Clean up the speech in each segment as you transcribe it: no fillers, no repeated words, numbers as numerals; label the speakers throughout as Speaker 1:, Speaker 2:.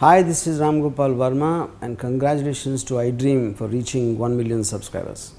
Speaker 1: Hi, this is Ram Gopal Verma and congratulations to iDream for reaching 1 million subscribers.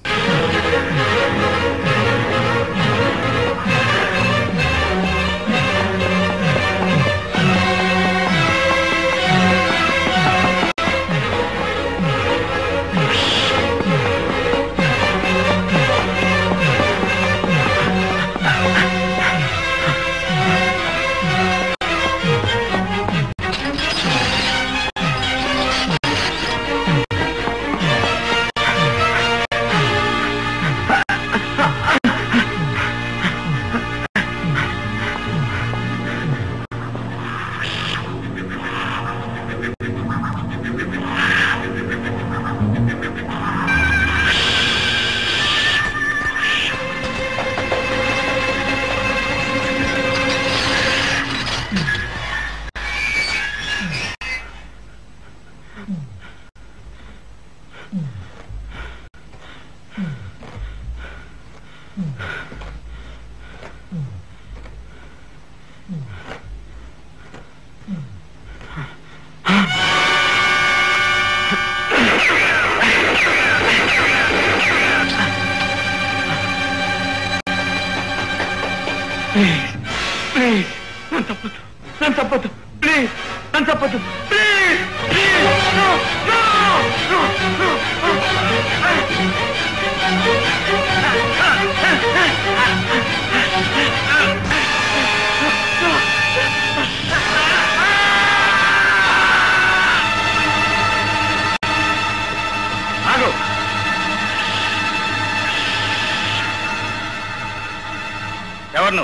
Speaker 2: ఎవరు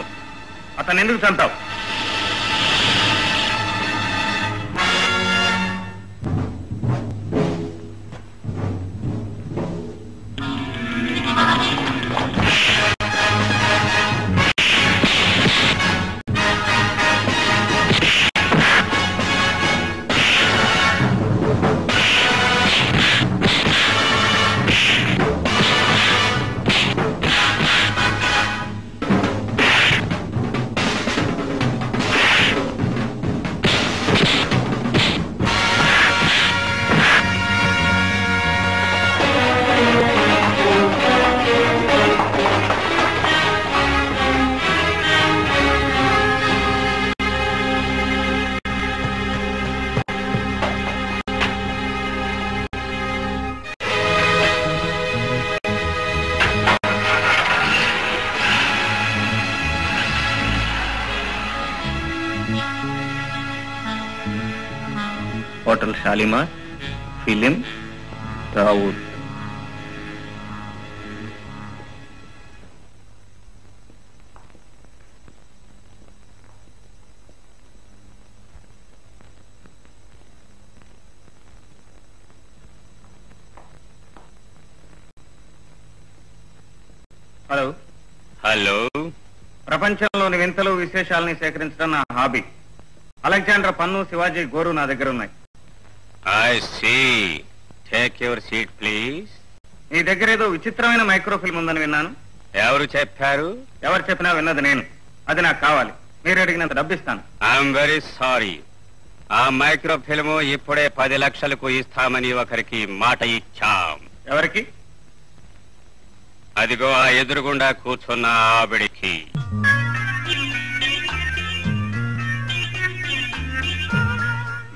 Speaker 2: అతను ఎందుకు చంపావు? Hotel Shalimar, film Dawood. Hello
Speaker 3: hello,
Speaker 2: ప్రపంచంలోని వింతలు విశేషాలని సేకరించడం నా హాబీ. అలెగ్జాండర్ పన్ను, శివాజీ గోరు నా దగ్గర ఉన్నాయి.
Speaker 3: I see. Take your seat please.
Speaker 2: నీ దగ్గర ఏదో విచిత్రమైన మైక్రోఫిల్మ్ ఉందని విన్నాను.
Speaker 3: ఎవరు చెప్పారు?
Speaker 2: ఎవరు చెప్పినా విన్నది నేను. అది నాకు కావాలి. మీరు అడిగినంత డబ్బిస్తాను.
Speaker 3: I'm very sorry. ఆ మైక్రోఫిల్మ్ ఇప్పుడే 10 లక్షలకు ఇస్తామని ఒకరికి మాట ఇచ్చాం.
Speaker 2: ఎవరికి?
Speaker 3: అదిగో ఆ ఎదురుగుండా కూర్చున్న ఆవిడికి.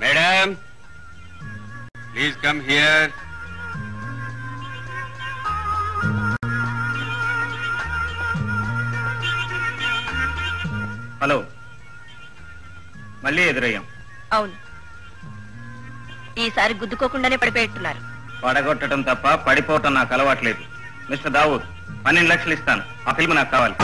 Speaker 3: Madam, please come here.
Speaker 2: Hello, మళ్ళీ ఎదురయ్యాం.
Speaker 4: అవును, ఈసారి గుద్దుకోకుండానే పడిపోయేట్టున్నారు.
Speaker 2: పడగొట్టడం తప్ప పడిపోవటం నాకు అలవాట్లేదు. మిస్టర్ దావూద్, 12 లక్షలు ఇస్తాను. ఆ ఫిల్మ్ నాకు కావాలి.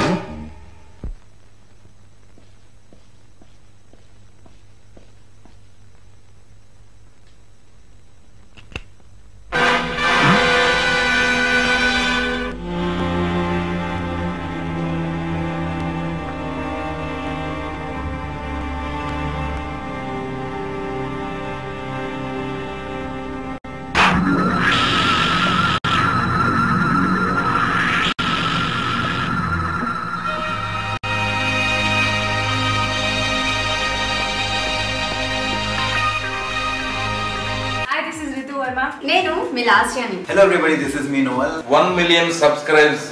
Speaker 4: నేను మీ లాస్యాని.
Speaker 5: Hello everybody, this is me Noel.
Speaker 6: 1 million subscribers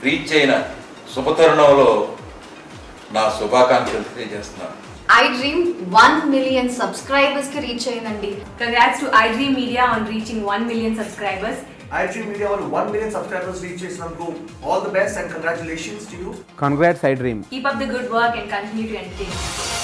Speaker 6: reach అయిన శుభతరుణంలో నా శుభాకాంక్షలు తెలియజేస్తున్నాను.
Speaker 4: iDream 1 million subscribers కి రీచ్ అయ్యిందండి.
Speaker 7: Congrats to iDream Media on reaching 1 million subscribers.
Speaker 5: iDream Media on 1 million subscribers reach చేసినందుకు all the best and congratulations to you.
Speaker 1: Congrats, iDream.
Speaker 7: Keep up the good work and continue to entertain.